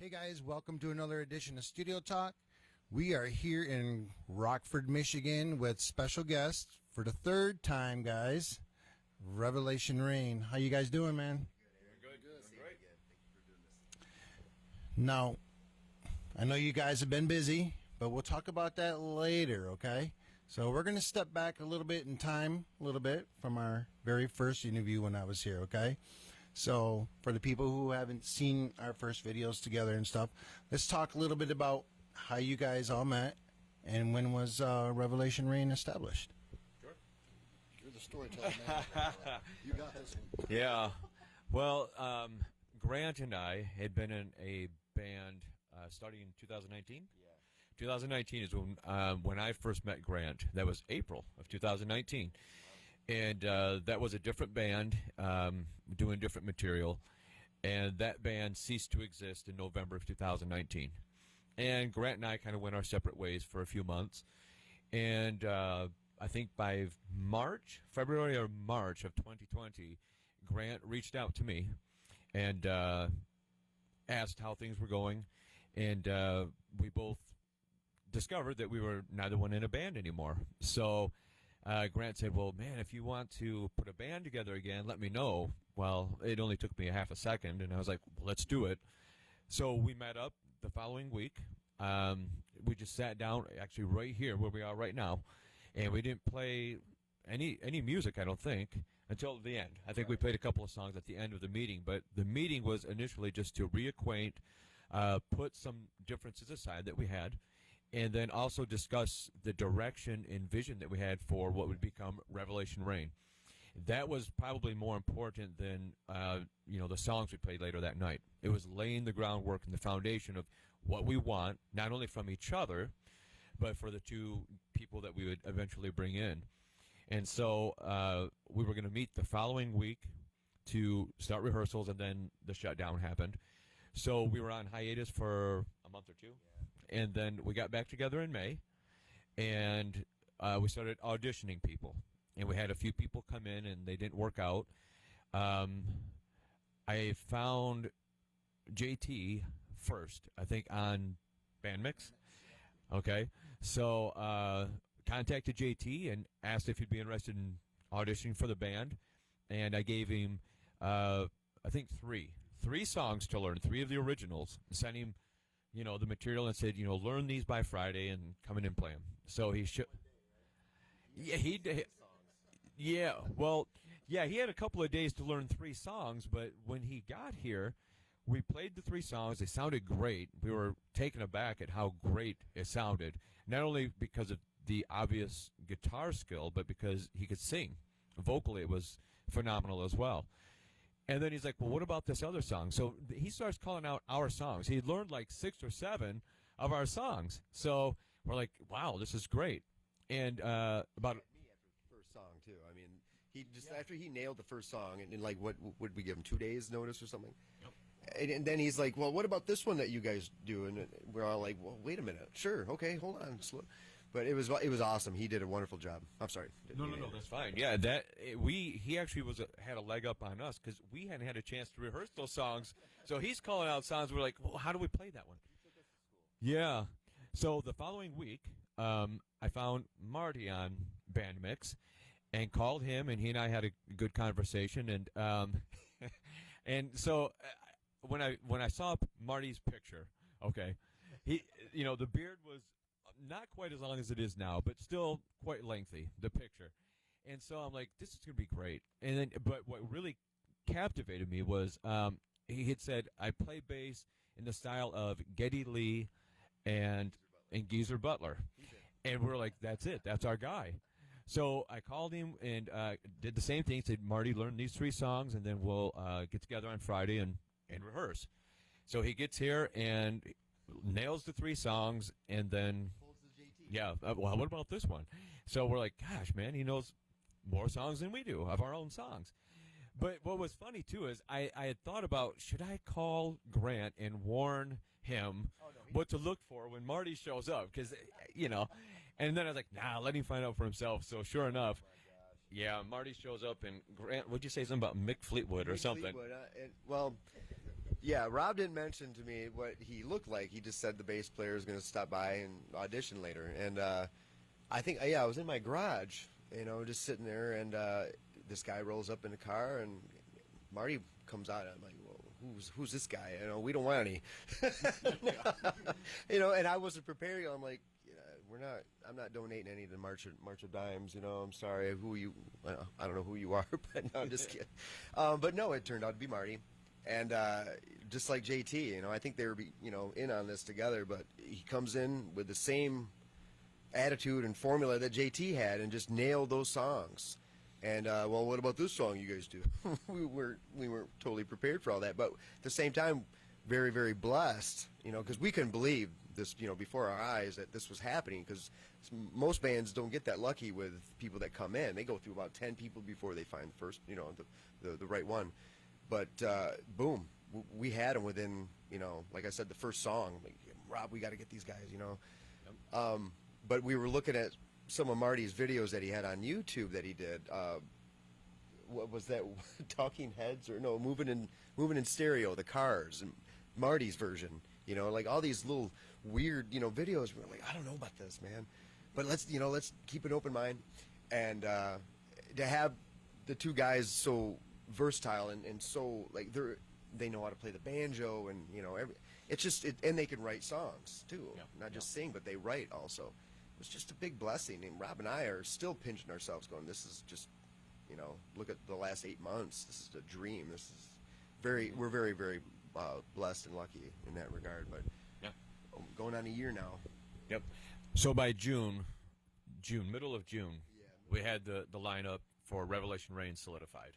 Hey guys, welcome to another edition of Studio Talk. We are here in Rockford, Michigan with special guests for the third time, guys. Revelation Rain. How you guys doing, man? Good. Great. Now, I know you guys have been busy, but we'll talk about that later, okay? So we're going to step back a little bit in time, a little bit, from our very first interview when I was here, okay? So for the people who haven't seen our first videos together and stuff, let's talk a little bit about how you guys all met and when was Revelation Rain established. Sure. You're the storyteller, man. You got this one. Yeah. Well, Grant and I had been in a band starting in 2019. Yeah. 2019 is when I first met Grant. That was April of 2019. And that was a different band doing different material. And that band ceased to exist in November of 2019. And Grant and I kind of went our separate ways for a few months. And I think by February or March of 2020, Grant reached out to me and asked how things were going. And we both discovered that we were neither one in a band anymore. So Grant said, well, man, if you want to put a band together again, let me know. Well, it only took me a half a second, and I was like, well, let's do it. So we met up the following week. We just sat down, actually right here where we are right now, and we didn't play any music, I don't think, until the end. I think we played a couple of songs at the end of the meeting, but the meeting was initially just to reacquaint, put some differences aside that we had, and then also discuss the direction and vision that we had for what would become Revelation Rain. That was probably more important than the songs we played later that night. It was laying the groundwork and the foundation of what we want, not only from each other, but for the two people that we would eventually bring in. And so we were going to meet the following week to start rehearsals, and then the shutdown happened. So we were on hiatus for a month or two, and then we got back together in May, and we started auditioning people. And we had a few people come in, and they didn't work out. I found JT first, I think, on Bandmix. Okay, so contacted JT and asked if he'd be interested in auditioning for the band, and I gave him, I think, three songs to learn, three of the originals. Sent him, the material and said, learn these by Friday and come in and play them. So he should. Yeah, he did. Yeah, well, yeah, he had a couple of days to learn three songs, but when he got here, we played the three songs. They sounded great. We were taken aback at how great it sounded, not only because of the obvious guitar skill, but because he could sing. Vocally, it was phenomenal as well. And then he's like, well, what about this other song? So he starts calling out our songs. He learned like 6 or 7 of our songs. So we're like, wow, this is great. And about Me after the first song too. I mean, he just after he nailed the first song, and like, what would we give him, 2 days notice or something? Yep. And then he's like, well, what about this one that you guys do? And we're all like, well, wait a minute. Sure, okay, hold on. But it was awesome. He did a wonderful job. I'm sorry. No, that's fine. Yeah, he actually had a leg up on us because we hadn't had a chance to rehearse those songs. So he's calling out songs. We're like, well, how do we play that one? Yeah. So the following week, I found Marty on Bandmix and called him, and he and I had a good conversation. And and so when I saw Marty's picture, okay, the beard was not quite as long as it is now, but still quite lengthy, the picture. And so I'm like, this is going to be great. And then, but what really captivated me was he had said, I play bass in the style of Geddy Lee and Geezer Butler. And we're like, that's it. That's our guy. So I called him and did the same thing. Said, Marty, learn these 3 songs, and then we'll get together on Friday and rehearse. So he gets here and nails the 3 songs, and then yeah, well, what about this one? So we're like, gosh, man, he knows more songs than we do of our own songs. But what was funny too is I had thought about, should I call Grant and warn him what to look for when Marty shows up, because and then I was like, nah, let him find out for himself. So sure enough, yeah, Marty shows up, and Grant, what'd you say, something about Mick Fleetwood or something? Well, Yeah, Rob didn't mention to me what he looked like. He just said the bass player is going to stop by and audition later. And I think, I was in my garage, just sitting there, and this guy rolls up in the car, and Marty comes out, and I'm like, well, who's this guy? We don't want any. And I wasn't prepared. I'm like, I'm not donating any to the March of Dimes. I'm sorry. I don't know who you are, but no, I'm just kidding. But no, it turned out to be Marty. And just like JT, I think they were, in on this together. But he comes in with the same attitude and formula that JT had, and just nailed those songs. And well, what about this song you guys do? we weren't totally prepared for all that, but at the same time, very, very blessed. Because we couldn't believe this, before our eyes that this was happening. Because most bands don't get that lucky with people that come in. They go through about 10 people before they find the first, the right one. But boom, we had them within, like I said, the first song. Like, Rob, we got to get these guys, But we were looking at some of Marty's videos that he had on YouTube that he did. What was that? Talking Heads, or no? Moving in Stereo, the Cars, and Marty's version. Like all these little weird, videos. We're like, I don't know about this, man. But let's keep an open mind, and to have the two guys so versatile and so like they know how to play the banjo, and and they can write songs too, not just sing, but they write also. It was just a big blessing, and Rob and I are still pinching ourselves, going, "This is just, look at the last 8 months. This is a dream. This is we're very, very blessed and lucky in that regard." But going on a year now. Yep. So by June, middle of June, we had the lineup for Revelation Rain solidified.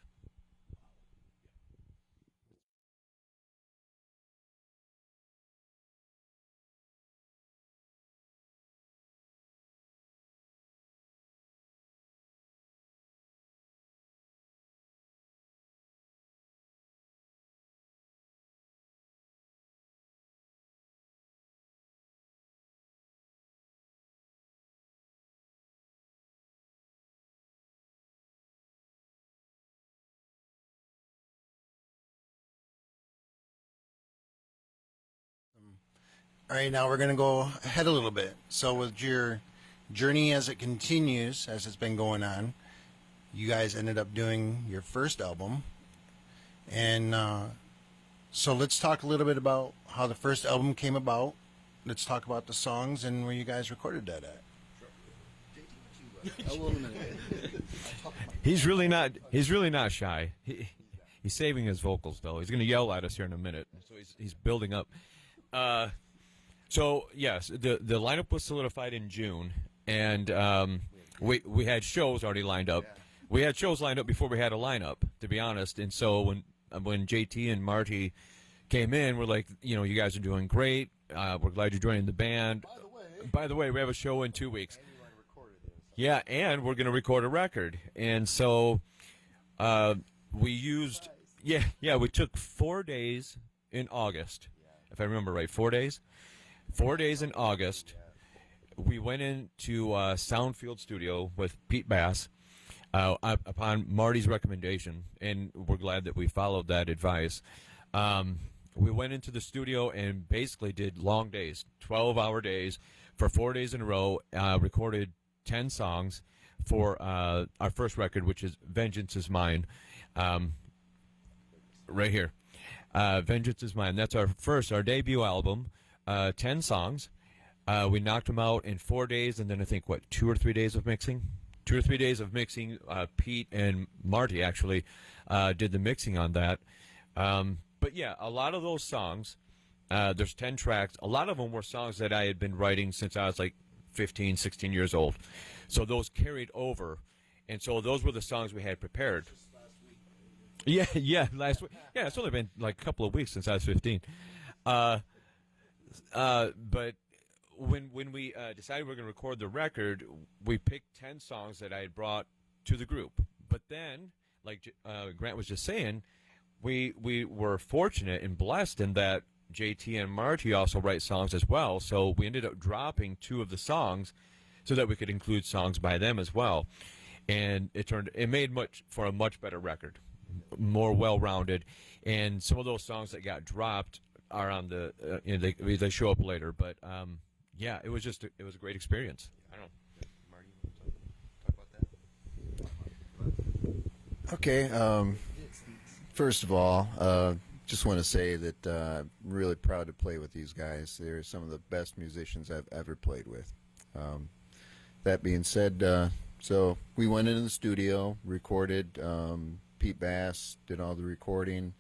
All right, now we're going to go ahead a little bit. So with your journey as it continues, as it's been going on, you guys ended up doing your first album. And so let's talk a little bit about how the first album came about. Let's talk about the songs and where you guys recorded that at. He's really not shy. He's saving his vocals, though. He's going to yell at us here in a minute. So he's building up. So yes, the lineup was solidified in June, and we had shows already lined up. We had shows lined up before we had a lineup, to be honest. And so when JT and Marty came in, we're like, you guys are doing great. We're glad you're joining the band. By the way, we have a show in 2 weeks. Yeah, and we're going to record a record. And so we used, we took 4 days in August, if I remember right, 4 days. 4 days in August. We went into Soundfield Studio with Pete Bass upon Marty's recommendation, and we're glad that we followed that advice. We went into the studio and basically did long days, 12-hour days, for 4 days in a row, recorded 10 songs for our first record, which is Vengeance Is Mine, right here. Vengeance Is Mine. That's our debut album, 10 songs. We knocked them out in 4 days, and then I think, 2 or 3 days of mixing? 2 or 3 days of mixing. Pete and Marty actually did the mixing on that. But yeah, a lot of those songs, there's 10 tracks. A lot of them were songs that I had been writing since I was like 15, 16 years old. So those carried over. And so those were the songs we had prepared. Yeah, last week. Yeah, it's only been like a couple of weeks since I was 15. But when we decided we were going to record the record, we picked 10 songs that I had brought to the group. But then, like Grant was just saying, we were fortunate and blessed in that JT and Marty also write songs as well. So we ended up dropping 2 of the songs so that we could include songs by them as well. And it made for a much better record. more well-rounded, and some of those songs that got dropped are on the they show up later. But yeah, it was a great experience. I don't know. Marty, you want to talk about that? Okay. First of all, just want to say that I'm really proud to play with these guys. They're some of the best musicians I've ever played with. That being said, so we went into the studio, recorded. Pete Bass did all the recording.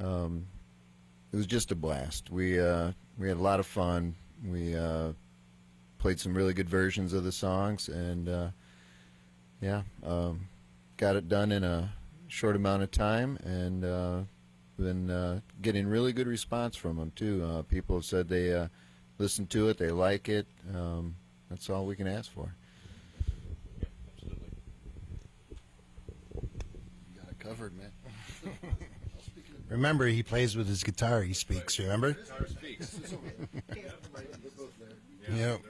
It was just a blast. We had a lot of fun. We played some really good versions of the songs, and yeah, got it done in a short amount of time, and been getting really good response from them too. People have said they listen to it, they like it. That's all we can ask for. Absolutely. You got it covered, man. Remember, he plays with his guitar. He speaks. Remember? Guitar speaks. Yep.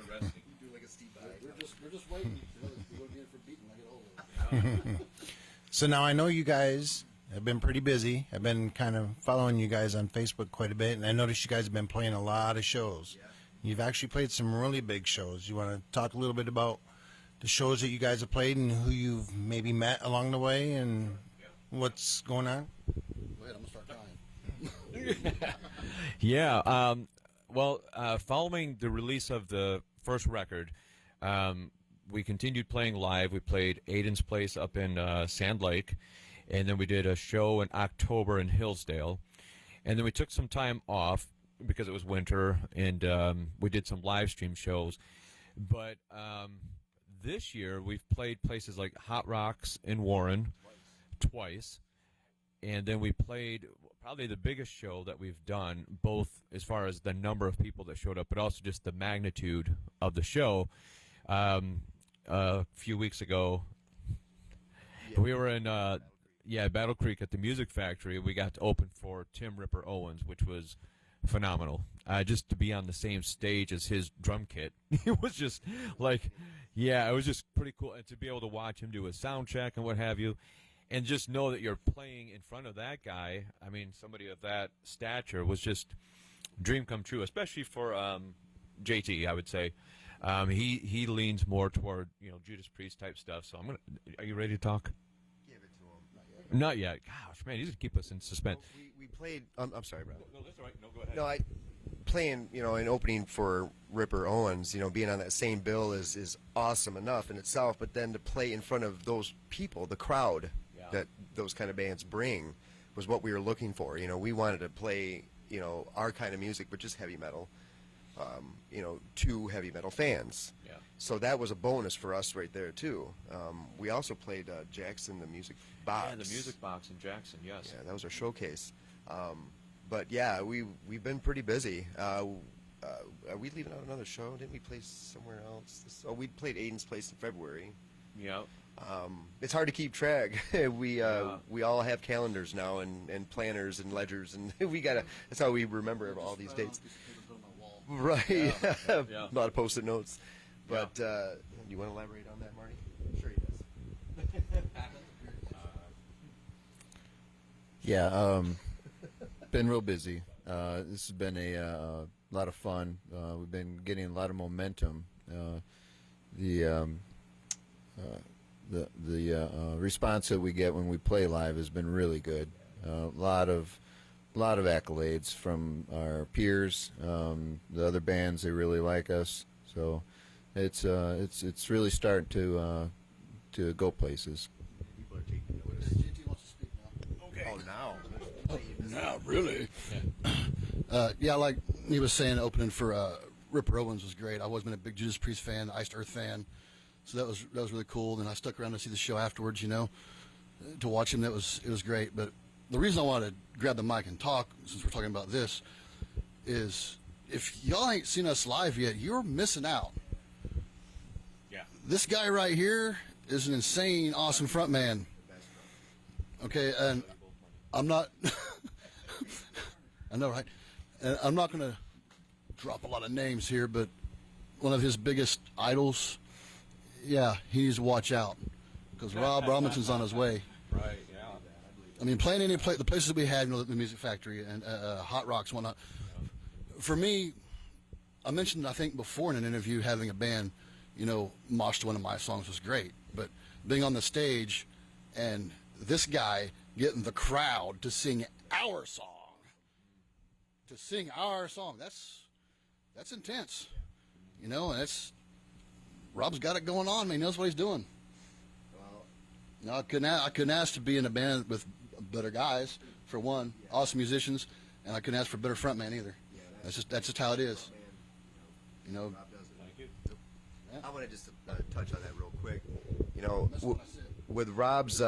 We're just waiting. We're going to be in for beating like it over. So now I know you guys have been pretty busy. I've been kind of following you guys on Facebook quite a bit, and I noticed you guys have been playing a lot of shows. You've actually played some really big shows. You want to talk a little bit about the shows that you guys have played and who you've maybe met along the way and what's going on? Wait, I'm going to start dying. Yeah. Well, following the release of the first record, we continued playing live. We played Aiden's Place up in Sand Lake, and then we did a show in October in Hillsdale. And then we took some time off because it was winter, and we did some live stream shows. But this year we've played places like Hot Rocks in Warren twice. And then we played probably the biggest show that we've done, both as far as the number of people that showed up, but also just the magnitude of the show. A few weeks ago, we were in Battle Creek at the Music Factory. We got to open for Tim Ripper Owens, which was phenomenal. Just to be on the same stage as his drum kit, it was just like, yeah, it was just pretty cool. And to be able to watch him do a sound check and what have you, and just know that you're playing in front of that guy, I mean, somebody of that stature, was just dream come true, especially for JT, I would say. He leans more toward, Judas Priest type stuff. So are you ready to talk? Give it to him. Not yet. Gosh, man, he's going to keep us in suspense. Well, we played. I'm sorry, Brad. No, that's all right. No, go ahead. No, playing, an opening for Ripper Owens, being on that same bill is awesome enough in itself. But then to play in front of those people, the crowd that those kind of bands bring, was what we were looking for. We wanted to play, our kind of music, but just heavy metal, to heavy metal fans. Yeah. So that was a bonus for us right there too. We also played Jackson, the Music Box. Yeah, the Music Box in Jackson, yes. Yeah, that was our showcase. But yeah, we've been pretty busy. Are we leaving out another show? Didn't we play somewhere else? We played Aiden's Place in February. Yeah. It's hard to keep track. We all have calendars now and planners and ledgers, and that's how we remember all these dates. Right. Yeah. A lot of post-it notes. But you want to elaborate on that, Marty? Sure he does. Yeah, been real busy. This has been a lot of fun. We've been getting a lot of momentum. The response that we get when we play live has been really good. A lot of accolades from our peers, the other bands. They really like us, so it's really starting to go places. People are taking notice. JT wants to speak now. Okay. Oh, now. Not really. Yeah, like he was saying, opening for Ripper Owens was great. I've always been a big Judas Priest fan, Iced Earth fan, so that was really cool. And I stuck around to see the show afterwards, to watch him. It was great. But the reason I wanted to grab the mic and talk, since we're talking about this, is if y'all ain't seen us live yet, you're missing out. Yeah. This guy right here is an insane, awesome frontman. Okay, and I'm not. I know, right? And I'm not going to drop a lot of names here, but one of his biggest idols, yeah, he needs to watch out because Rob Robinson's on his way. Right, I mean, playing the places we had, the Music Factory and Hot Rocks and whatnot. For me, I mentioned, I think before in an interview, having a band, mosh to one of my songs was great. But being on the stage and this guy getting the crowd to sing our song, that's intense. And Rob's got it going on, man. He knows what he's doing. No, I couldn't ask to be in a band with better guys, for one, awesome musicians, and I couldn't ask for a better frontman either. That's just how it is. Rob does it. I want to just touch on that real quick. With Rob's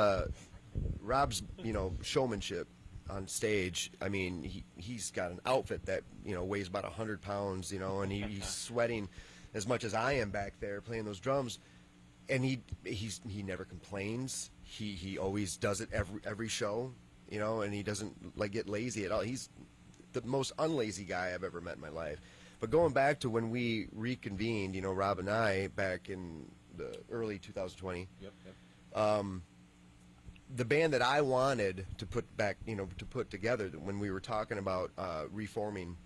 showmanship on stage. I mean, he's got an outfit that weighs about 100 pounds. And he's sweating as much as I am back there playing those drums. And he never complains. He always does it every show, and he doesn't get lazy at all. He's the most unlazy guy I've ever met in my life. But going back to when we reconvened, Rob and I back in the early 2020. The band that I wanted to put back, to put together when we were talking about reforming,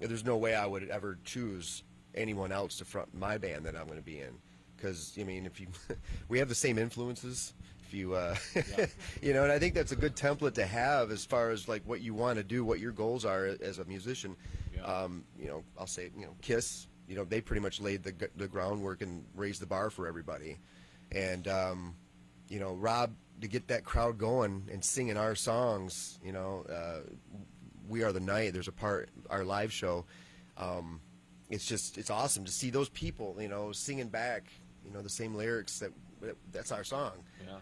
there's no way I would ever choose anyone else to front my band that I'm going to be in. Because we have the same influences. And I think that's a good template to have as far as what you want to do, what your goals are as a musician. Yeah. I'll say, Kiss. They pretty much laid the groundwork and raised the bar for everybody. And Rob, to get that crowd going and singing our songs, We Are the Night. There's a part, our live show. It's awesome to see those people, singing back. The same lyrics that's our song.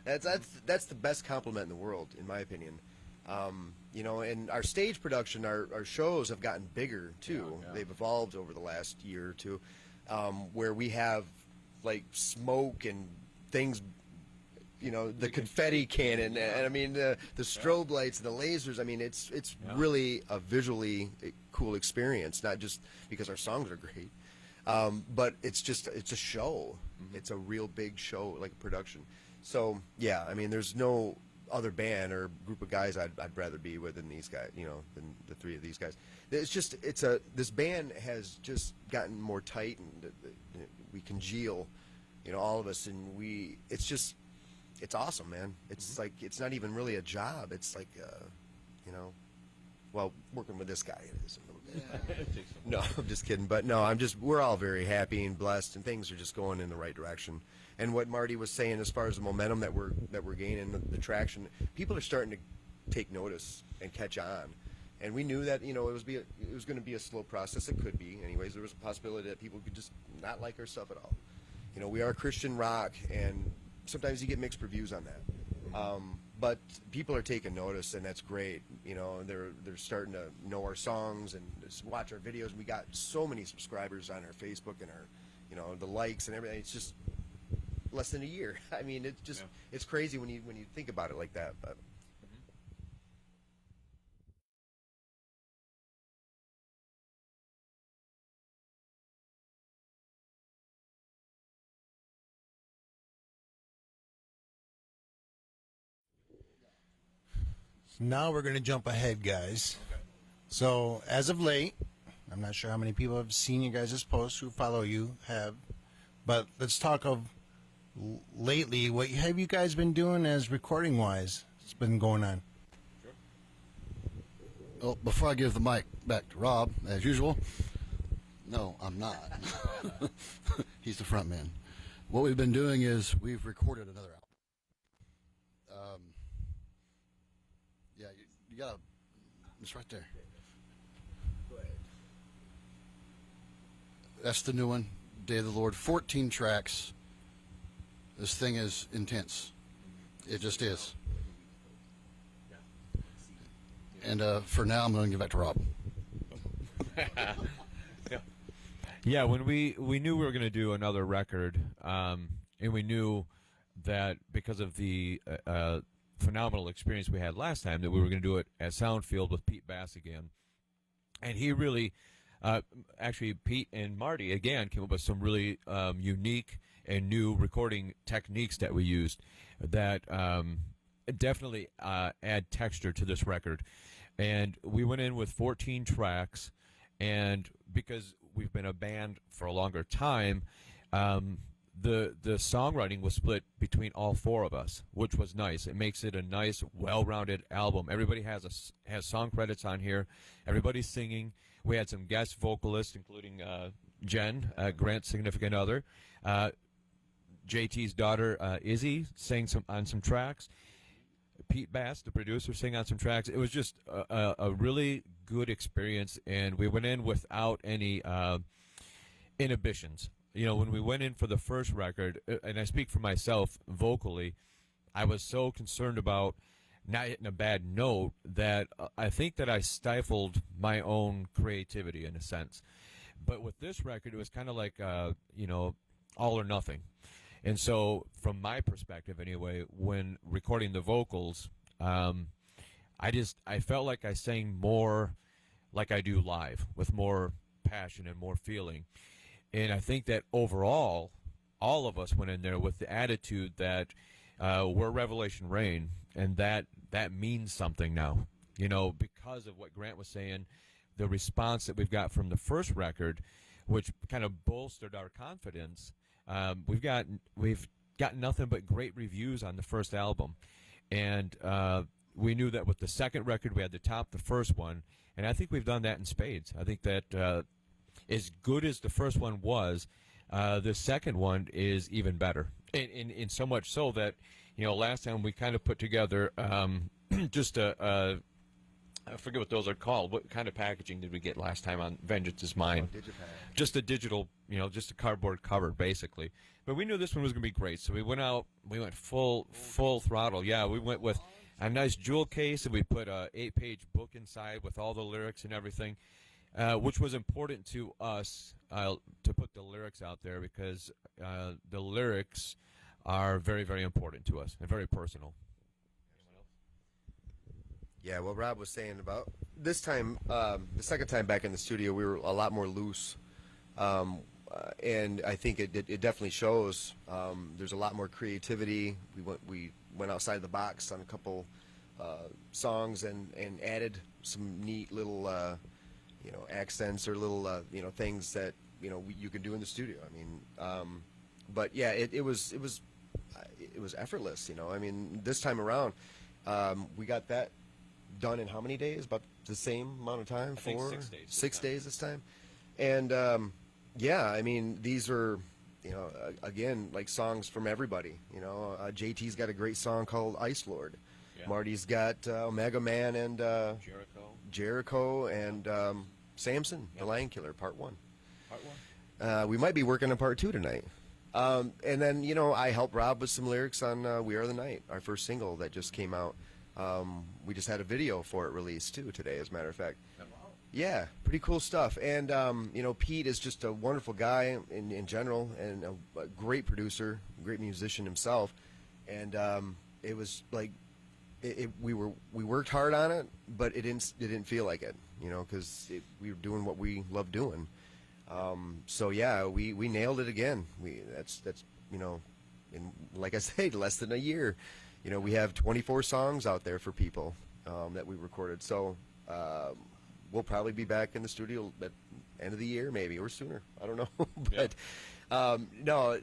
Yeah. That's the best compliment in the world, in my opinion. And our stage production, our shows have gotten bigger too. Yeah. They've evolved over the last year or two, where we have smoke and things, the confetti cannon, and I mean the strobe lights and the lasers. I mean it's really a visually cool experience, not just because our songs are great. But it's a show. Mm-hmm. It's a real big show, like a production. So yeah, I mean, there's no other band or group of guys I'd rather be with than these guys, than the three of these guys. This band has just gotten more tight, and we congeal, all of us, and it's awesome, man. It's it's not even really a job. It's well, working with this guy it is a little bit. No, I'm just kidding. But no, we're all very happy and blessed, and things are just going in the right direction. And what Marty was saying, as far as the momentum that we're gaining, the traction, people are starting to take notice and catch on. And we knew that it was going to be a slow process. It could be, anyways. There was a possibility that people could just not like our stuff at all. We are Christian rock, and sometimes you get mixed reviews on that. But people are taking notice, and that's great. They're starting to know our songs and just watch our videos. And we got so many subscribers on our Facebook and our, the likes and everything. It's just less than a year. I mean, it's just it's crazy when you think about it like that. But Now we're going to jump ahead, guys. Okay. So, as of late, I'm not sure how many people have seen you guys' posts who follow you have, but let's talk of lately. What have you guys been doing as recording-wise? It's been going on. Sure. Well, before I give the mic back to Rob, as usual, no, I'm not. He's the front man. What we've been doing is we've recorded another album. You got it's right there. Go ahead. That's the new one, Day of the Lord. 14 tracks. This thing is intense. It just is. And for now, I'm going to give back to Rob. Yeah, when we knew we were going to do another record, and we knew that because of the phenomenal experience we had last time, that we were going to do it at Soundfield with Pete Bass again. And he really, actually, Pete and Marty, again, came up with some really unique and new recording techniques that we used that definitely add texture to this record. And we went in with 14 tracks, and because we've been a band for a longer time, the songwriting was split between all four of us, which was nice. It makes it a nice, well-rounded album. Everybody has song credits on here. Everybody's singing. We had some guest vocalists, including Jen, Grant's significant other. JT's daughter, Izzy, sang on some tracks. Pete Bass, the producer, sang on some tracks. It was just a really good experience, and we went in without any inhibitions. You know, when we went in for the first record, and I speak for myself vocally, I was so concerned about not hitting a bad note that I think that I stifled my own creativity in a sense. But with this record, it was kind of like, you know, all or nothing. And so, from my perspective anyway, when recording the vocals, I felt like I sang more like I do live, with more passion and more feeling. And I think that overall, all of us went in there with the attitude that we're Revelation Rain, and that means something now. You know, because of what Grant was saying, the response that we've got from the first record, which kind of bolstered our confidence. We've got nothing but great reviews on the first album, and we knew that with the second record we had to top the first one, and I think we've done that in spades. I think that as good as the first one was, the second one is even better, in so much so that, you know, last time we kind of put together just I forget what those are called. What kind of packaging did we get last time on Vengeance Is Mine? Digipack. Just a digital, you know, just a cardboard cover, basically. But we knew this one was going to be great, so we went full throttle. Yeah, we went with a nice jewel case, and we put a 8-page book inside with all the lyrics and everything, which was important to us to put the lyrics out there, because the lyrics are very, very important to us and very personal. Yeah, what Rob was saying about this time, the second time back in the studio, we were a lot more loose, and I think it definitely shows. There's a lot more creativity. We went outside the box on a couple songs and added some neat little you know, accents or little you know, things that, you know, you can do in the studio. I mean, but yeah, it was effortless. You know, I mean, this time around, we got that done in how many days? About the same amount of time? I think 4 6 days. 6 days this time. And yeah, I mean, these are, you know, again, like songs from everybody. You know, JT's got a great song called Ice Lord. Yeah. Marty's got Omega Man and Jericho and Samson, the Lion Killer, Part 1. Part 1. We might be working on Part 2 tonight. And then, you know, I helped Rob with some lyrics on We Are the Night, our first single that just came out. We just had a video for it released, too, today, as a matter of fact. Yeah, pretty cool stuff. And, you know, Pete is just a wonderful guy in general, and a great producer, great musician himself. And it was like, we worked hard on it, but it didn't feel like it, you know, because we were doing what we love doing. So yeah, we nailed it again. That's you know, in, like I said, less than a year. You know, we have 24 songs out there for people that we recorded. So we'll probably be back in the studio at end of the year, maybe, or sooner. I don't know. But no,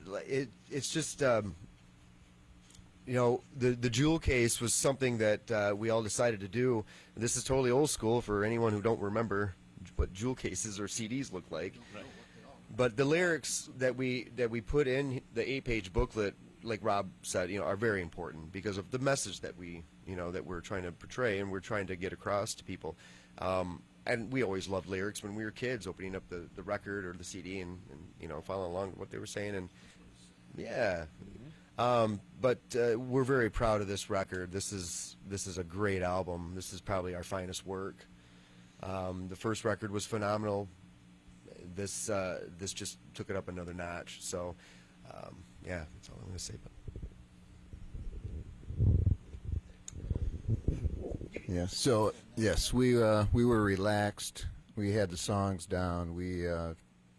it's just you know, the jewel case was something that we all decided to do. This is totally old school for anyone who don't remember what jewel cases or CDs look like. Right. But the lyrics that we put in the 8-page booklet, like Rob said, you know, are very important because of the message that we're trying to portray and we're trying to get across to people. And we always loved lyrics when we were kids, opening up the record or the CD and you know, following along with what they were saying. And yeah. But we're very proud of this record. This is a great album. This is probably our finest work. The first record was phenomenal. This just took it up another notch. So, yeah, that's all I'm going to say about it. Yeah. So yes, we were relaxed. We had the songs down. We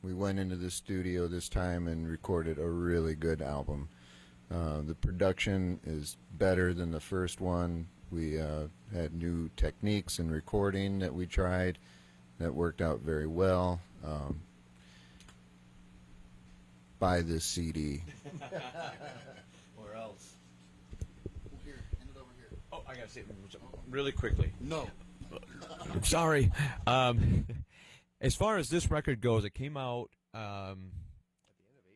went into the studio this time and recorded a really good album. The production is better than the first one. We had new techniques in recording that we tried that worked out very well. Buy this CD. Or else. Here, hand it over here. Oh, I gotta say really quickly. No. I'm sorry. As far as this record goes, it came out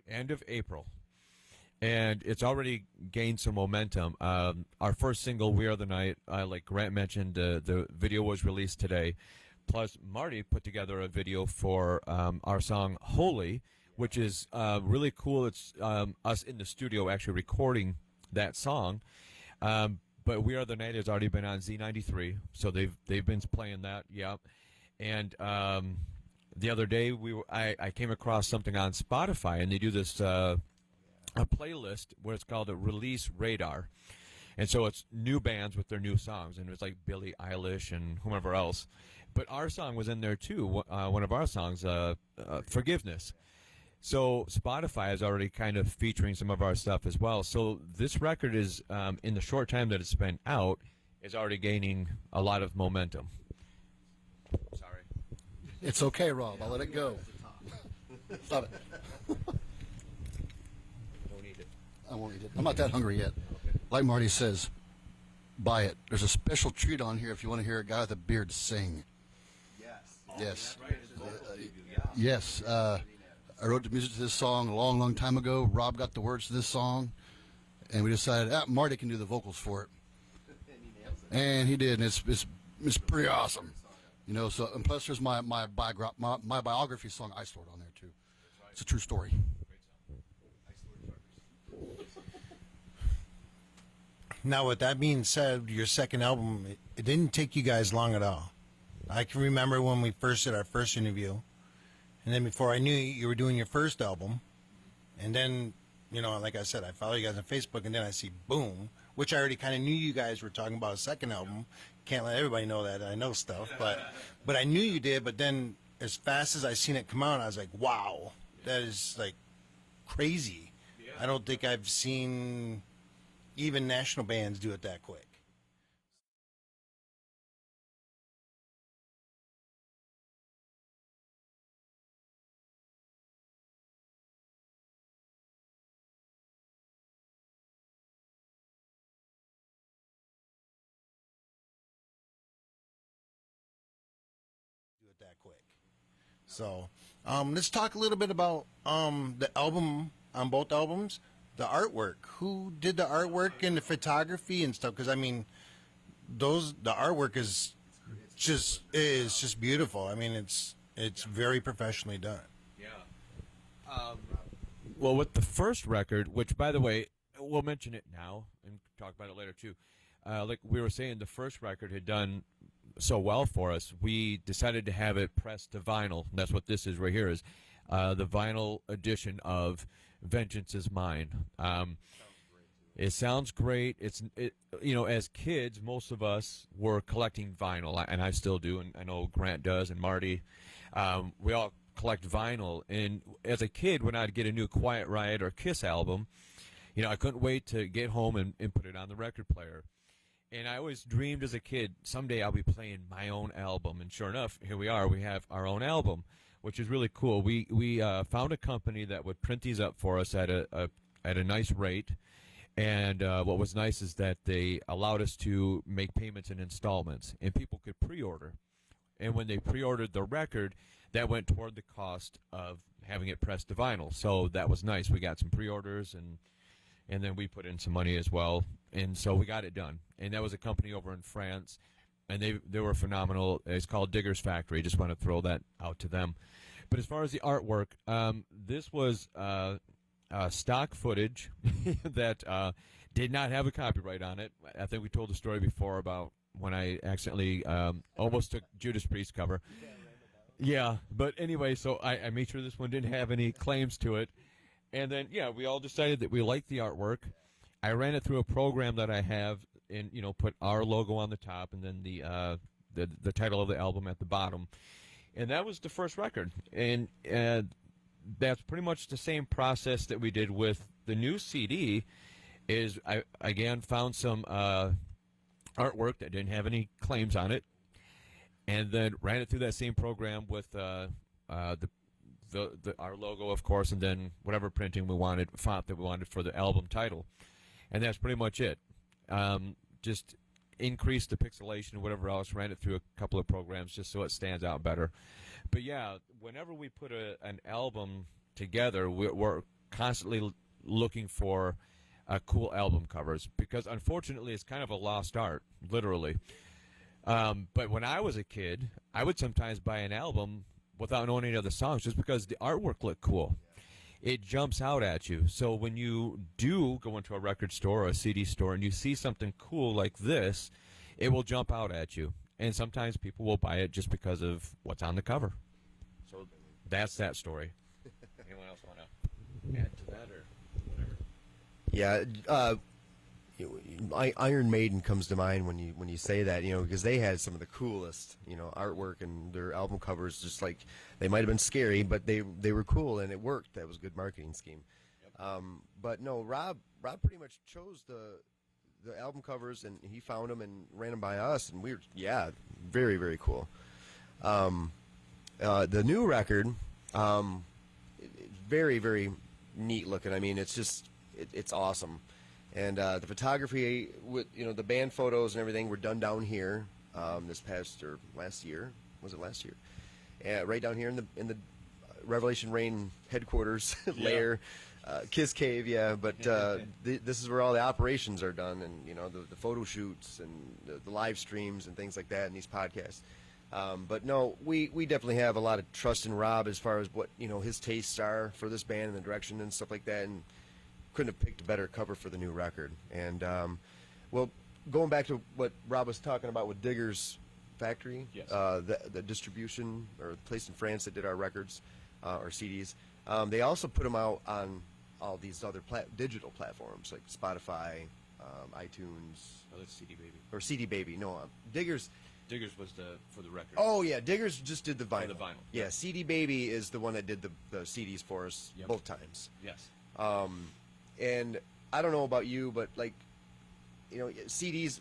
end of April, and it's already gained some momentum. Our first single, "We Are the Night," like Grant mentioned, the video was released today. Plus, Marty put together a video for our song "Holy," which is really cool. It's us in the studio actually recording that song. But "We Are the Night" has already been on Z93, so they've been playing that. Yeah, and the other day I came across something on Spotify, and they do this a playlist where it's called a Release Radar, and so it's new bands with their new songs, and it's like Billie Eilish and whomever else. But our song was in there too. One of our songs, "Forgiveness." So Spotify is already kind of featuring some of our stuff as well. So this record is, in the short time that it's been out, is already gaining a lot of momentum. Sorry. It's okay, Rob. I'll let it go. Stop it. Don't eat it. I won't eat it. I'm not that hungry yet. Like Marty says, buy it. There's a special treat on here if you want to hear a guy with a beard sing. Yes. Yes. Yes. I wrote the music to this song a long, long time ago. Rob got the words to this song, and we decided Marty can do the vocals for it. And he did, and it's pretty awesome. You know, so, and plus there's my biography song, "I Stored," on there too. It's a true story. Now, with that being said, your second album, it didn't take you guys long at all. I can remember when we first did our first interview, and then before I knew you were doing your first album, and then, you know, like I said, I follow you guys on Facebook, and then I see boom, which I already kind of knew you guys were talking about a second album. Can't let everybody know that I know stuff, but I knew you did. But then, as fast as I seen it come out, I was like, wow, that is like crazy. I don't think I've seen even national bands do it that quick. That quick. So, let's talk a little bit about the album, on both albums, the artwork. Who did the artwork and the photography and stuff? Because I mean, the artwork is just beautiful. I mean, it's very professionally done. Yeah. Well, with the first record, which, by the way, we'll mention it now and talk about it later too. Like we were saying, the first record had done so well for us, we decided to have it pressed to vinyl. That's what this is right here, is the vinyl edition of "Vengeance Is Mine." It sounds great. You know, as kids, most of us were collecting vinyl, and I still do, and I know Grant does, and Marty. We all collect vinyl, and as a kid, when I'd get a new Quiet Riot or Kiss album, you know, I couldn't wait to get home and put it on the record player. And I always dreamed as a kid, someday I'll be playing my own album. And sure enough, here we are. We have our own album, which is really cool. We found a company that would print these up for us at a nice rate. And what was nice is that they allowed us to make payments in installments, and people could pre-order. And when they pre-ordered the record, that went toward the cost of having it pressed to vinyl. So that was nice. We got some pre-orders, and then we put in some money as well, and so we got it done. And that was a company over in France, and they were phenomenal. It's called Digger's Factory. Just want to throw that out to them. But as far as the artwork, this was stock footage that did not have a copyright on it. I think we told the story before about when I accidentally almost took Judas Priest cover. Yeah, but anyway, so I made sure this one didn't have any claims to it. And then, yeah, we all decided that we liked the artwork. I ran it through a program that I have, and put our logo on the top, and then the title of the album at the bottom, and that was the first record. And that's pretty much the same process that we did with the new CD. is I again found some artwork that didn't have any claims on it, and then ran it through that same program with our logo, of course, and then whatever printing we wanted, font that we wanted for the album title, and that's pretty much it. Just increased the pixelation and whatever else, ran it through a couple of programs just so it stands out better. But yeah, whenever we put an album together, we're constantly looking for cool album covers, because unfortunately it's kind of a lost art, literally. But when I was a kid, I would sometimes buy an album without knowing any of the songs just because the artwork looked cool. It jumps out at you. So when you do go into a record store or a CD store and you see something cool like this, it will jump out at you. And sometimes people will buy it just because of what's on the cover. So that's that story. Anyone else want to add to that or whatever? Yeah, Iron Maiden comes to mind when you say that, because they had some of the coolest, artwork, and their album covers, just like, they might have been scary, but they were cool and it worked. That was a good marketing scheme. Yep. But no, Rob pretty much chose the album covers, and he found them and ran them by us, and we were, very, very cool. The new record, very, very neat looking. I mean, it's just it's awesome. And the photography with the band photos and everything were done down here this past or last year. Was it last year? Right down here in the Revelation Rain headquarters lair, Kiss Cave. Yeah, but this is where all the operations are done, and the photo shoots and the live streams and things like that, and these podcasts. But no, we definitely have a lot of trust in Rob as far as what his tastes are for this band and the direction and stuff like that, and couldn't have picked a better cover for the new record. And well, going back to what Rob was talking about with Digger's Factory, yes. The distribution or the place in France that did our records or CDs, they also put them out on all these other digital platforms like Spotify, iTunes. Oh, that's CD Baby. Or CD Baby. No, Digger's was for the record. Oh yeah, Digger's just did the vinyl. Oh, the vinyl. Yeah, CD Baby is the one that did the CDs for us both times. Yes. And I don't know about you, but CDs,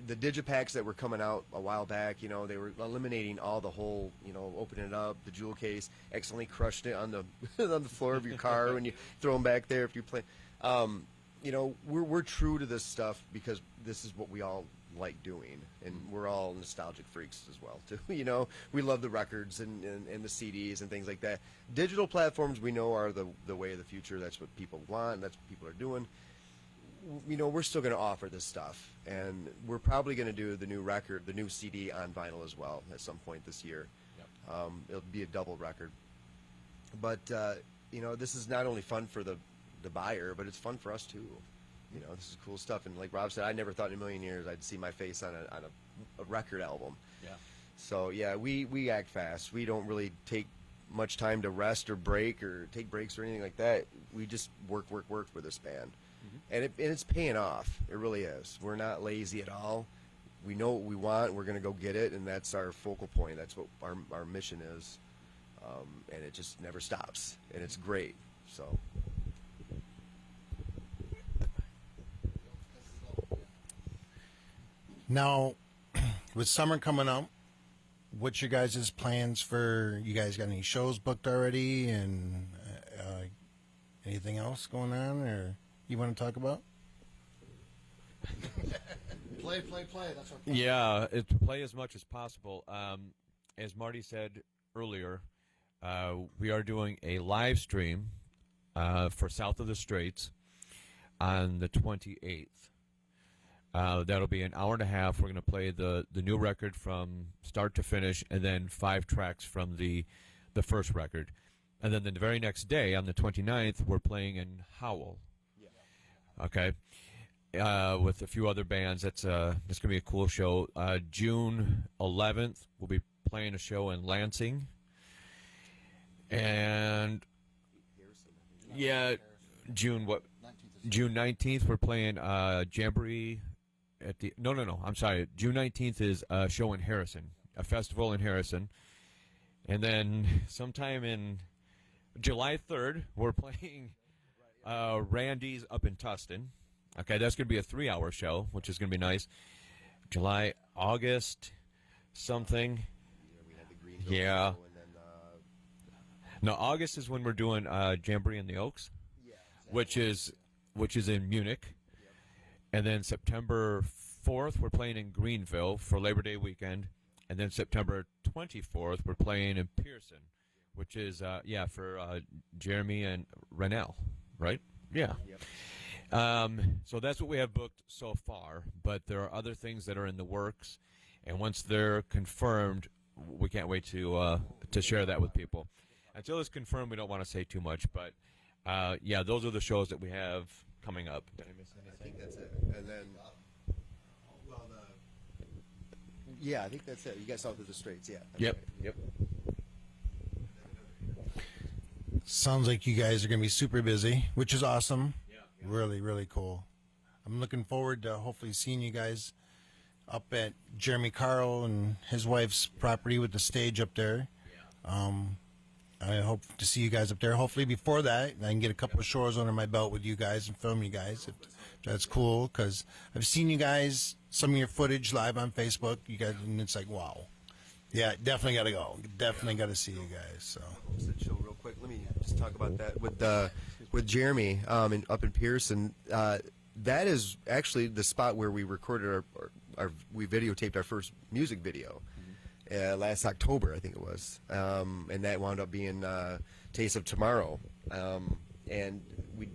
the digipacks that were coming out a while back, they were eliminating all the whole, opening it up, the jewel case, accidentally crushed it on the on the floor of your car when you throw them back there if you play. We're true to this stuff because this is what we all like doing, and we're all nostalgic freaks as well too. We love the records and the CDs and things like that. Digital platforms we know are the way of the future. That's what people want, and that's what people are doing. We're still going to offer this stuff, and we're probably going to do the new record, the new CD on vinyl as well at some point this year. Yep. It'll be a double record, but this is not only fun for the buyer, but it's fun for us too. This is cool stuff, and like Rob said, I never thought in a million years I'd see my face on a record album. Yeah. So yeah, we act fast. We don't really take much time to rest or break or take breaks or anything like that. We just work with this band, and it's paying off. It really is. We're not lazy at all. We know what we want. We're gonna go get it, and that's our focal point. That's what our mission is, and it just never stops, and it's great. So. Now, with summer coming up, what's your guys' plans for? You guys got any shows booked already, and anything else going on, or you want to talk about? Play. That's our plan. Yeah, play as much as possible. As Marty said earlier, we are doing a live stream for South of the Straits on the 28th. That'll be an hour and a half. We're going to play the new record from start to finish, and then 5 tracks from the first record. And then the very next day, on the 29th, we're playing in Howell. Yeah. Okay. With a few other bands. That's going to be a cool show. June 11th, we'll be playing a show in Lansing. And, yeah, June 19th, we're playing Jamboree. I'm sorry. June 19th is a show in Harrison, a festival in Harrison. And then sometime in July 3rd, we're playing Randy's up in Tustin. Okay, that's going to be a 3-hour show, which is going to be nice. July, August, something. We had the Greenville Yeah. show, and then No, August is when we're doing Jamboree in the Oaks, which is in Munich, and then September 4th we're playing in Greenville for Labor Day weekend, and then September 24th we're playing in Pearson, which is for Jeremy and Renell, right? Yeah. So that's what we have booked so far, but there are other things that are in the works, and once they're confirmed, we can't wait to share that with people. Until it's confirmed, we don't want to say too much, but those are the shows that we have coming up. Did I miss anything? I think that's it. And then, I think that's it. You got South of the Straits, yeah. That's Yep. right. Yep. Sounds like you guys are going to be super busy, which is awesome. Yeah. Really, really cool. I'm looking forward to hopefully seeing you guys up at Jeremy Carl and his wife's property with the stage up there. I hope to see you guys up there. Hopefully before that, I can get a couple of shows under my belt with you guys and film you guys. If that's cool, because I've seen you guys, some of your footage live on Facebook. You guys, and it's like, wow. Yeah, definitely got to go. Definitely got to see you guys. So. Just a chill real quick. Let me just talk about that with Jeremy up in Pearson. That is actually the spot where we recorded we videotaped our first music video last October, I think it was, and that wound up being Taste of Tomorrow. And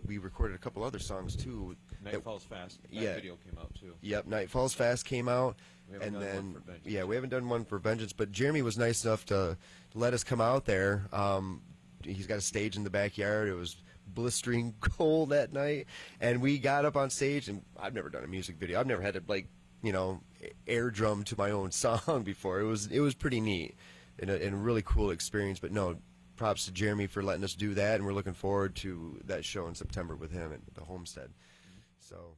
we recorded a couple other songs too. Night Falls Fast. That video came out too. Yep, Night Falls Fast came out. We haven't And done then, one for Vengeance. we haven't done one for Vengeance, but Jeremy was nice enough to let us come out there. He's got a stage in the backyard. It was blistering cold that night, and we got up on stage, and I've never done a music video. I've never had to, air drum to my own song before. It was pretty neat and a really cool experience, but no, props to Jeremy for letting us do that, and we're looking forward to that show in September with him at the Homestead. So...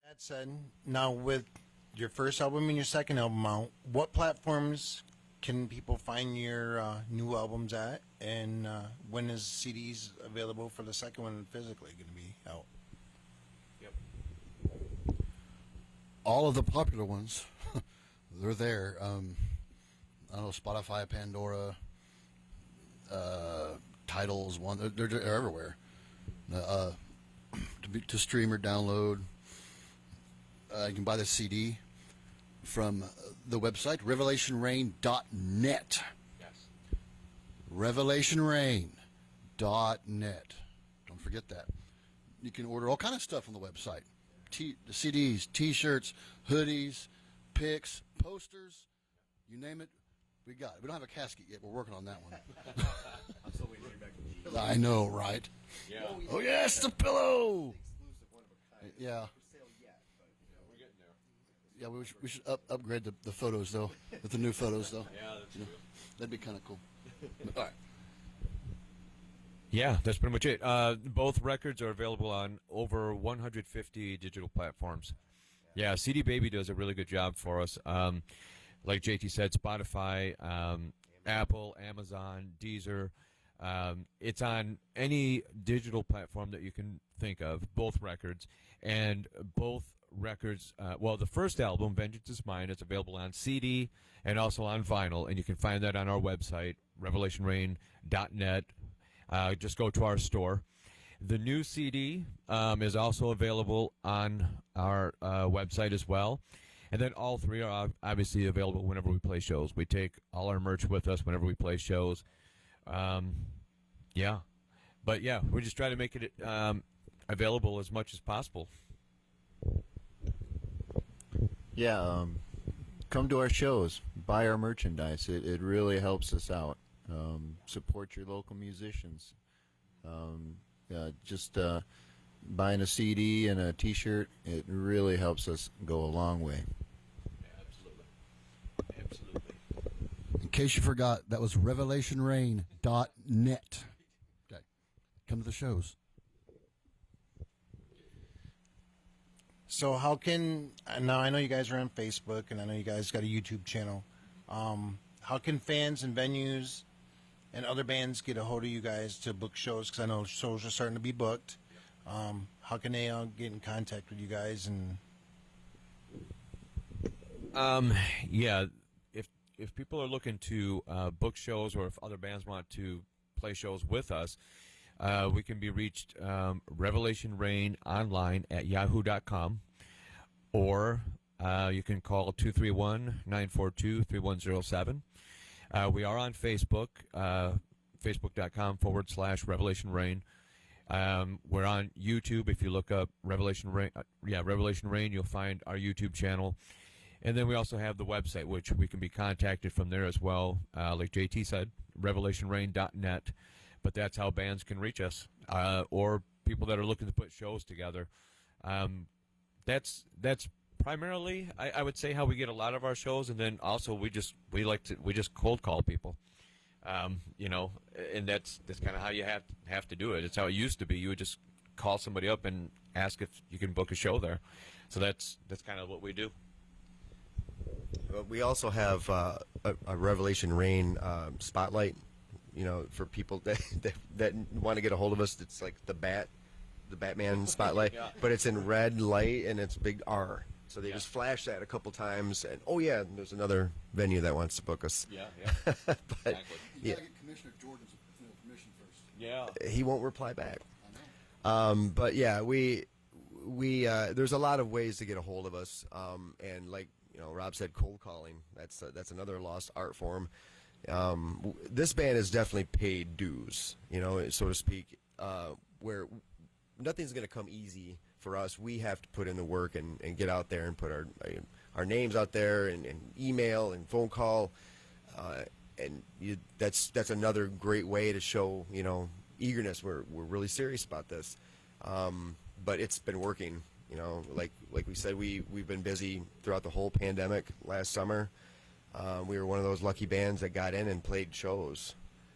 That said, now with your first album and your second album out, what platforms can people find your new albums at? And when is CDs available for the second one physically going to be out? Yep. All of the popular ones, they're there. I don't know, Spotify, Pandora, Titles, they're everywhere. To stream or download. You can buy the CD from the website, revelationrain.net. Yes. Revelationrain.net. Don't forget that. You can order all kind of stuff on the website. The CDs, T-shirts, hoodies, pics, posters, you name it, we got it. We don't have a casket yet. We're working on that one. I'm still waiting to hear back from G. I know, right? Yeah. Oh, yes, the pillow. Yeah. We're getting there. Yeah, we should upgrade the photos, though, with the new photos, though. Yeah, that's true. That'd be kind of cool. All right. Yeah, that's pretty much it. Both records are available on over 150 digital platforms. Yeah, CD Baby does a really good job for us. Like JT said, Spotify, Apple, Amazon, Deezer. It's on any digital platform that you can think of, both records. And both records, the first album, Vengeance is Mine, is available on CD and also on vinyl. And you can find that on our website, revelationrain.net. Just go to our store. The new CD is also available on our website as well. And then all three are obviously available whenever we play shows. We take all our merch with us whenever we play shows. Yeah. But, yeah, we're just trying to make it available as much as possible. Yeah, come to our shows, buy our merchandise. It really helps us out. Support your local musicians. Just buying a CD and a T-shirt, it really helps us go a long way. Absolutely. Absolutely. In case you forgot, that was revelationrain.net. Okay. Come to the shows. So how can now? I know you guys are on Facebook, and I know you guys got a YouTube channel. How can fans and venues and other bands get a hold of you guys to book shows? Because I know shows are starting to be booked. How can they get in contact with you guys? And Yeah, if people are looking to book shows, or if other bands want to play shows with us, we can be reached Revelation Rain online at yahoo.com, or you can call 231-942-3107. We are on Facebook, facebook.com/Revelation Rain. We're on YouTube. If you look up Revelation Rain, Revelation Rain, you'll find our YouTube channel. And then we also have the website, which we can be contacted from there as well. Like JT said, revelationrain.net. But that's how bands can reach us, or people that are looking to put shows together. That's primarily, I would say, how we get a lot of our shows. And then also we just cold call people. You know, and that's kind of how you have to do it. It's how it used to be. You would just call somebody up and ask if you can book a show there. So that's kind of what we do. We also have a Revelation Rain spotlight, you know, for people that want to get a hold of us. It's like the Batman spotlight, Yeah. but it's in red light and it's big R. So they just flash that a couple times, and oh yeah, there's another venue that wants to book us. Yeah. But Exactly. You yeah, got to get Commissioner Jordan's permission first. Yeah. he won't reply back. I know. But yeah, we there's a lot of ways to get a hold of us, and like, you know, Rob said, cold calling. That's another lost art form. This band has definitely paid dues, you know, so to speak, where nothing's going to come easy for us. We have to put in the work and get out there and put our names out there, and email and phone call, that's another great way to show, you know, eagerness. We're really serious about this, but it's been working. You know, like we said, we've been busy throughout the whole pandemic last summer. We were one of those lucky bands that got in and played shows,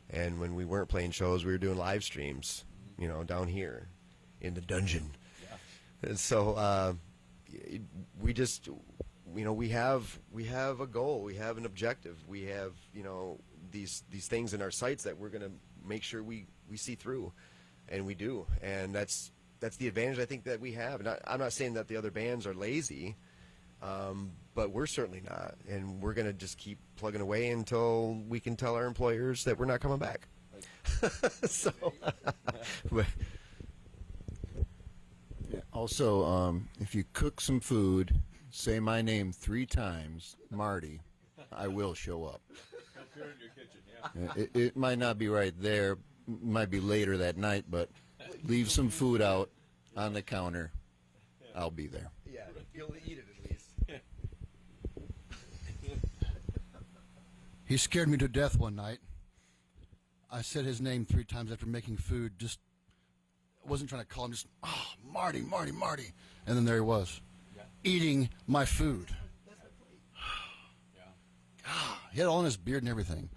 and when we weren't playing shows, we were doing live streams, you know, down here in the dungeon. Yeah. And so we just, you know, we have a goal, we have an objective, we have, you know, these things in our sights that we're going to make sure we see through, and we do, and that's the advantage I think that we have. And I'm not saying that the other bands are lazy, but we're certainly not, and we're going to just keep plugging away until we can tell our employers that we're not coming back. So, but, Yeah. Also, if you cook some food, say my name 3 times, Marty, I will show up. It might not be right there, might be later that night, but leave some food out on the counter. I'll be there. yeah, you'll eat it at least. He scared me to death one night. I said his name 3 times after making food. Just wasn't trying to call him. Just Marty, Marty, Marty, and then there he was, eating my food. He had it all in his beard and everything.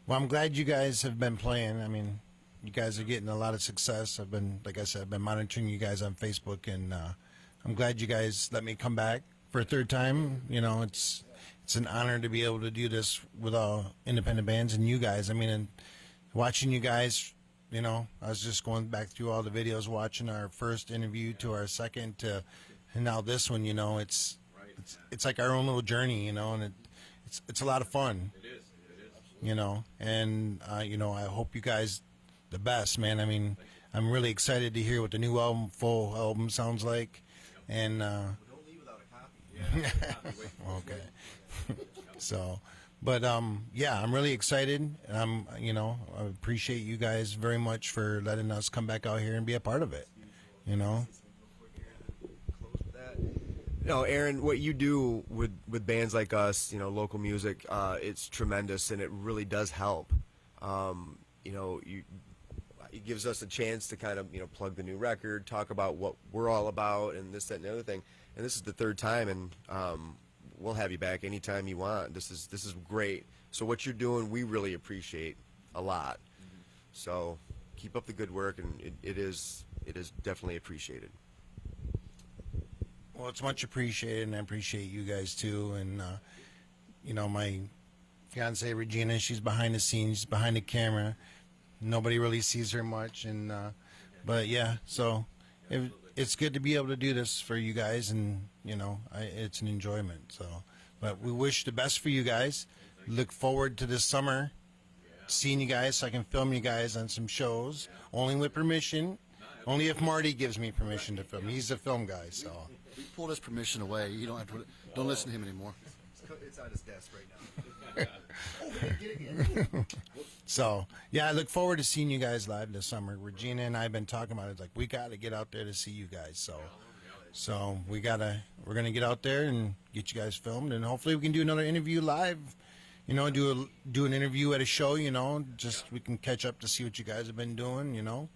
well, I'm glad you guys have been playing. I mean, you guys are getting a lot of success. I've been, like I said, I've been monitoring you guys on Facebook, and I'm glad you guys let me come back for a third time. You know, it's an honor to be able to do this with all independent bands and you guys. I mean, and watching you guys, you know, I was just going back through all the videos, watching our first interview to our second to, and now this one. You know, it's like our own little journey. You know, and it's a lot of fun. It is. You know, and you know, I hope you guys the best, man. I mean, I'm really excited to hear what the new album, full album, sounds like, and Don't leave without a copy. okay. So, but yeah, I'm really excited, and you know, I appreciate you guys very much for letting us come back out here and be a part of it. You know. Close with that. No, Aaron, what you do with bands like us, you know, local music, it's tremendous, and it really does help. You know, it gives us a chance to kind of, you know, plug the new record, talk about what we're all about, and this, that, and the other thing. And this is the third time, and we'll have you back anytime you want. This is great. So what you're doing, we really appreciate a lot. So keep up the good work, and it is definitely appreciated. Well, it's much appreciated, and I appreciate you guys too. And you know, my fiance Regina, she's behind the scenes, behind the camera. Nobody really sees her much, and but yeah, so it's good to be able to do this for you guys, and you know, it's an enjoyment. So, but we wish the best for you guys. Look forward to this summer, seeing you guys, so I can film you guys on some shows, only with permission, only if Marty gives me permission to film. He's a film guy, so. We pulled his permission away. You don't have to. Don't listen to him anymore. It's on his desk right now. So yeah, I look forward to seeing you guys live this summer. Regina and I have been talking about it. It's like we got to get out there to see you guys. So we're gonna get out there and get you guys filmed, and hopefully we can do another interview live. You know, do an interview at a show. You know, just we can catch up to see what you guys have been doing. You know,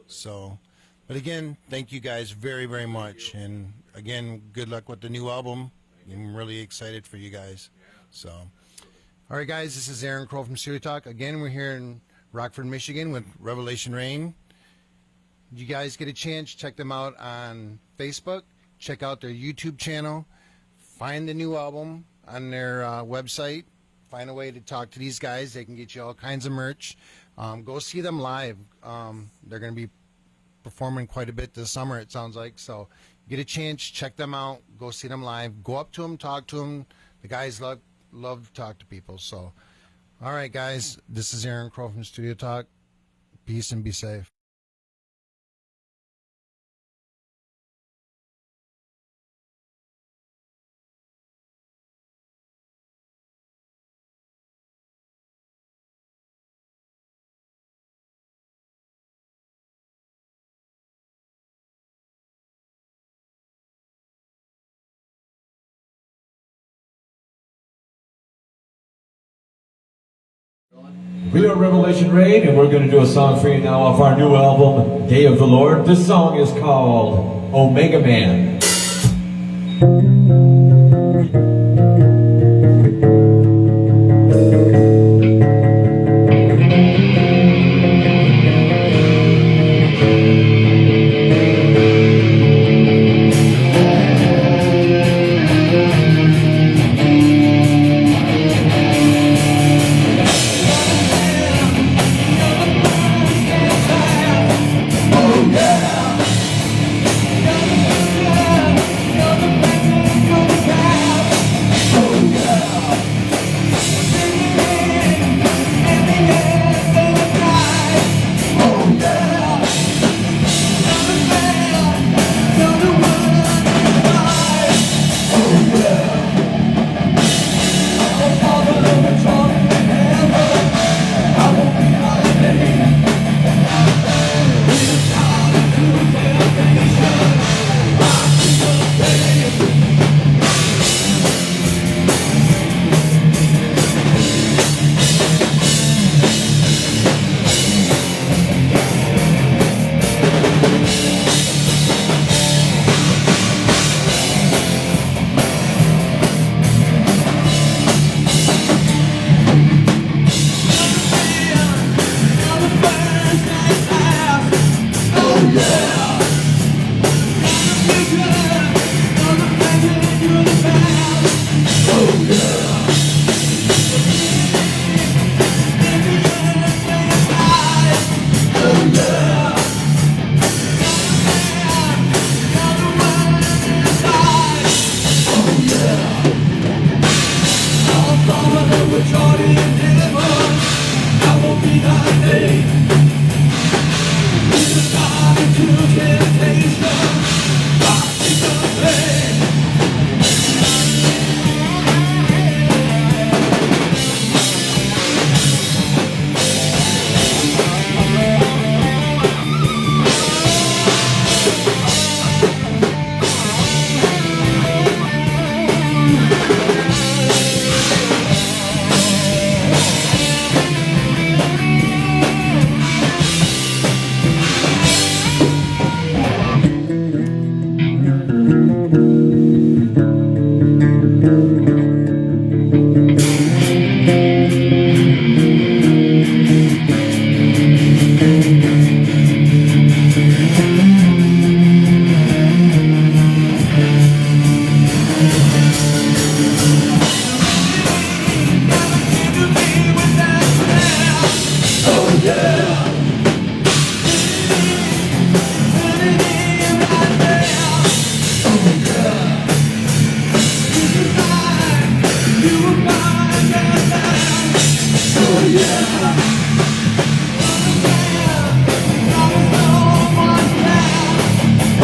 so. But again, thank you guys very, very much, and again, good luck with the new album. I'm really excited for you guys. So. All right, guys, this is Aaron Kroll from Studio Talk. Again, we're here in Rockford, Michigan with Revelation Rain. You guys get a chance, check them out on Facebook. Check out their YouTube channel. Find the new album on their website. Find a way to talk to these guys. They can get you all kinds of merch. Go see them live. They're going to be performing quite a bit this summer, it sounds like. So get a chance, check them out. Go see them live. Go up to them, talk to them. The guys love to talk to people. So, all right, guys, this is Aaron Kroll from Studio Talk. Peace and be safe. We are Revelation Rain, and we're going to do a song for you now off our new album, Day of the Lord. This song is called Omega Man.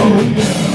Oh yeah.